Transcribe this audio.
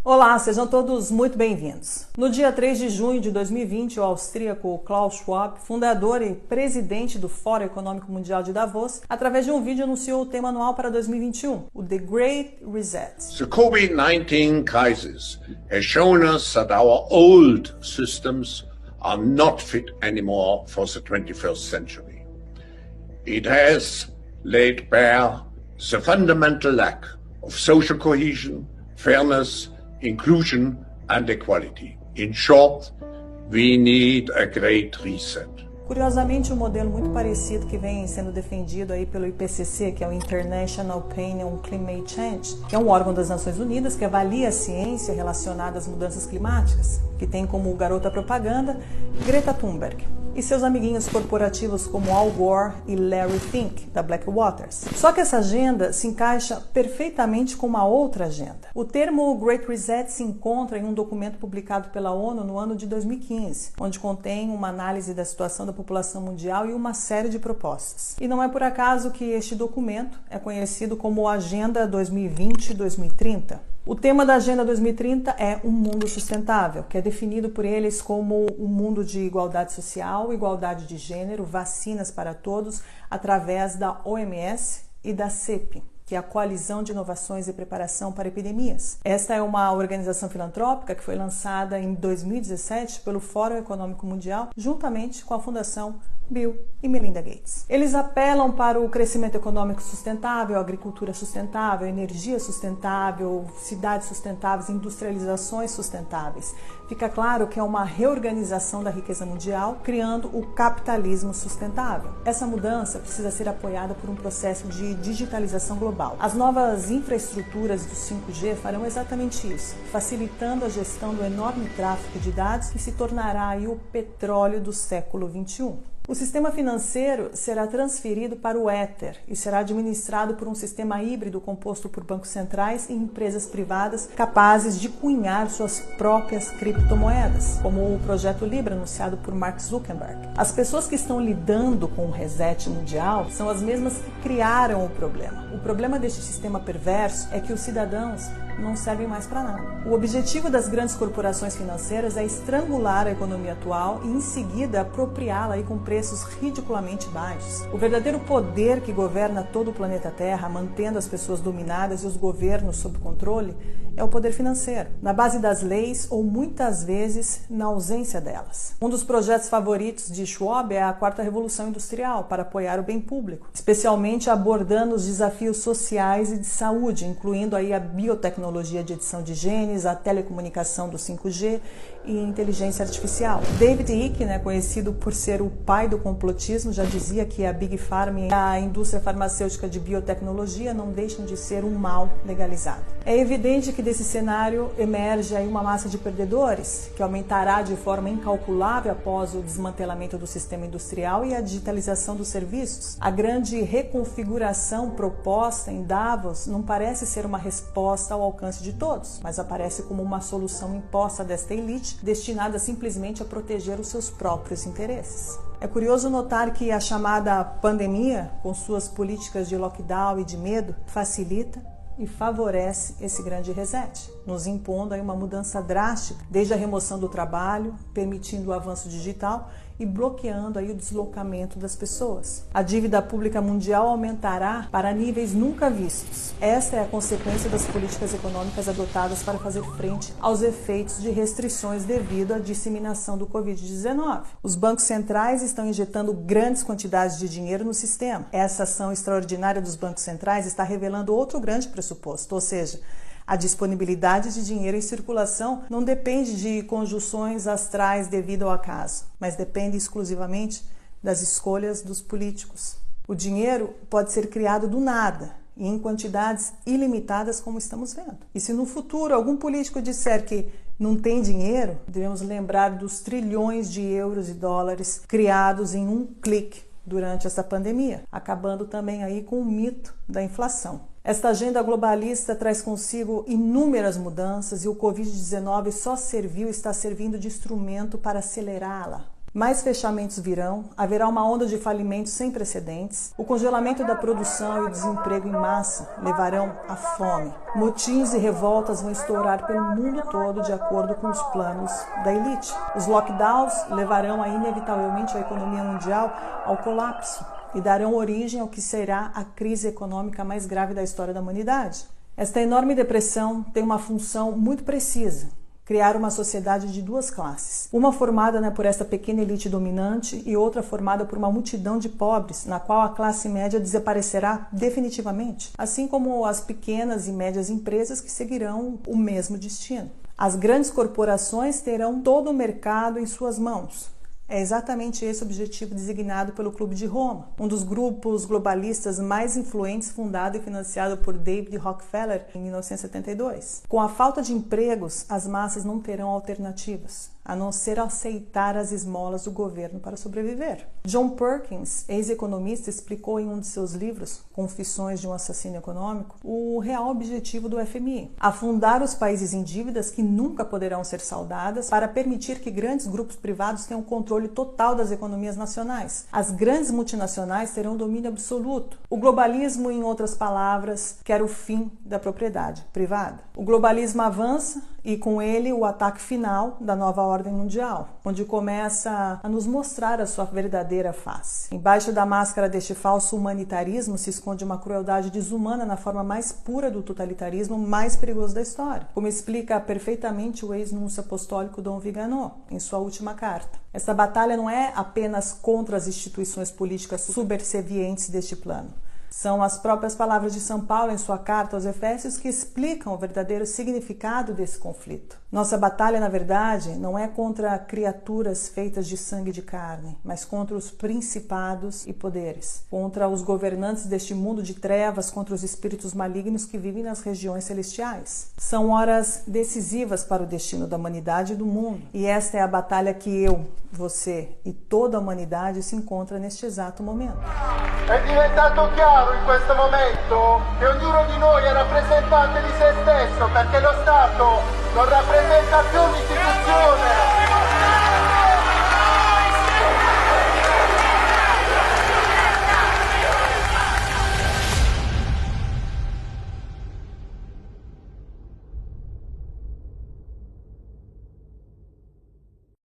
Olá, sejam todos muito bem-vindos. No dia 3 de junho de 2020, o austríaco Klaus Schwab, fundador e presidente do Fórum Econômico Mundial de Davos, através de um vídeo anunciou o tema anual para 2021, o The Great Reset. The COVID-19 crisis has shown us that our old systems are not fit anymore for the 21st century. It has laid bare the fundamental lack of social cohesion, fairness, inclusion and equality. In short, we need a great reset. Curiosamente, um modelo muito parecido que vem sendo defendido aí pelo IPCC, que é o International Panel on Climate Change, que é um órgão das Nações Unidas que avalia a ciência relacionada às mudanças climáticas, que tem como garota propaganda Greta Thunberg e seus amiguinhos corporativos como Al Gore e Larry Fink, da Blackwater. Só que essa agenda se encaixa perfeitamente com uma outra agenda. O termo Great Reset se encontra em um documento publicado pela ONU no ano de 2015, onde contém uma análise da situação da população mundial e uma série de propostas. E não é por acaso que este documento é conhecido como Agenda 2020-2030. O tema da Agenda 2030 é um mundo sustentável, que é definido por eles como um mundo de igualdade social, igualdade de gênero, vacinas para todos, através da OMS e da CEP, que é a Coalizão de Inovações e Preparação para Epidemias. Esta é uma organização filantrópica que foi lançada em 2017 pelo Fórum Econômico Mundial, juntamente com a Fundação Bill e Melinda Gates. Eles apelam para o crescimento econômico sustentável, agricultura sustentável, energia sustentável, cidades sustentáveis, industrializações sustentáveis. Fica claro que é uma reorganização da riqueza mundial, criando o capitalismo sustentável. Essa mudança precisa ser apoiada por um processo de digitalização global. As novas infraestruturas do 5G farão exatamente isso, facilitando a gestão do enorme tráfego de dados que se tornará aí o petróleo do século XXI. O sistema financeiro será transferido para o Ether e será administrado por um sistema híbrido composto por bancos centrais e empresas privadas capazes de cunhar suas próprias criptomoedas, como o projeto Libra anunciado por Mark Zuckerberg. As pessoas que estão lidando com o reset mundial são as mesmas que criaram o problema. O problema deste sistema perverso é que os cidadãos não servem mais para nada. O objetivo das grandes corporações financeiras é estrangular a economia atual e, em seguida, apropriá-la aí com preços ridiculamente baixos. O verdadeiro poder que governa todo o planeta Terra, mantendo as pessoas dominadas e os governos sob controle, é o poder financeiro, na base das leis ou muitas vezes na ausência delas. Um dos projetos favoritos de Schwab é a Quarta Revolução Industrial para apoiar o bem público, especialmente abordando os desafios sociais e de saúde, incluindo aí a biotecnologia de edição de genes, a telecomunicação do 5G e inteligência artificial. David Icke, conhecido por ser o pai do complotismo, já dizia que a Big Pharma e a indústria farmacêutica de biotecnologia não deixam de ser um mal legalizado. É evidente que desse cenário emerge aí uma massa de perdedores, que aumentará de forma incalculável após o desmantelamento do sistema industrial e a digitalização dos serviços. A grande reconfiguração proposta em Davos não parece ser uma resposta ao alcance de todos, mas aparece como uma solução imposta desta elite, destinada simplesmente a proteger os seus próprios interesses. É curioso notar que a chamada pandemia, com suas políticas de lockdown e de medo, facilita e favorece esse grande reset, nos impondo aí uma mudança drástica, desde a remoção do trabalho, permitindo o avanço digital e bloqueando aí o deslocamento das pessoas. A dívida pública mundial aumentará para níveis nunca vistos. Esta é a consequência das políticas econômicas adotadas para fazer frente aos efeitos de restrições devido à disseminação do Covid-19. Os bancos centrais estão injetando grandes quantidades de dinheiro no sistema. Essa ação extraordinária dos bancos centrais está revelando outro grande pressuposto, ou seja, a disponibilidade de dinheiro em circulação não depende de conjunções astrais devido ao acaso, mas depende exclusivamente das escolhas dos políticos. O dinheiro pode ser criado do nada e em quantidades ilimitadas, como estamos vendo. E se no futuro algum político disser que não tem dinheiro, devemos lembrar dos trilhões de euros e dólares criados em um clique durante essa pandemia, acabando também aí com o mito da inflação. Esta agenda globalista traz consigo inúmeras mudanças e o Covid-19 só serviu e está servindo de instrumento para acelerá-la. Mais fechamentos virão, haverá uma onda de falimentos sem precedentes, o congelamento da produção e o desemprego em massa levarão à fome. Motins e revoltas vão estourar pelo mundo todo de acordo com os planos da elite. Os lockdowns levarão inevitavelmente a economia mundial ao colapso e darão origem ao que será a crise econômica mais grave da história da humanidade. Esta enorme depressão tem uma função muito precisa: criar uma sociedade de duas classes. Uma formada por esta pequena elite dominante e outra formada por uma multidão de pobres, na qual a classe média desaparecerá definitivamente, assim como as pequenas e médias empresas que seguirão o mesmo destino. As grandes corporações terão todo o mercado em suas mãos. É exatamente esse o objetivo designado pelo Clube de Roma, um dos grupos globalistas mais influentes, fundado e financiado por David Rockefeller em 1972. Com a falta de empregos, as massas não terão alternativas, a não ser aceitar as esmolas do governo para sobreviver. John Perkins, ex-economista, explicou em um de seus livros, Confissões de um Assassino Econômico, o real objetivo do FMI: afundar os países em dívidas que nunca poderão ser saldadas para permitir que grandes grupos privados tenham controle total das economias nacionais. As grandes multinacionais terão domínio absoluto. O globalismo, em outras palavras, quer o fim da propriedade privada. O globalismo avança e com ele o ataque final da nova ordem mundial, onde começa a nos mostrar a sua verdadeira face. Embaixo da máscara deste falso humanitarismo se esconde uma crueldade desumana na forma mais pura do totalitarismo mais perigoso da história, como explica perfeitamente o ex-núncio apostólico Dom Vigano em sua última carta. Esta batalha não é apenas contra as instituições políticas subservientes deste plano. São as próprias palavras de São Paulo em sua carta aos Efésios que explicam o verdadeiro significado desse conflito. Nossa batalha, na verdade, não é contra criaturas feitas de sangue e de carne, mas contra os principados e poderes, contra os governantes deste mundo de trevas, contra os espíritos malignos que vivem nas regiões celestiais. São horas decisivas para o destino da humanidade e do mundo, e esta é a batalha que eu, você e toda a humanidade se encontra neste exato momento. È diventato chiaro in questo momento che ognuno di noi è rappresentante di se stesso, perché lo Stato non rappresenta più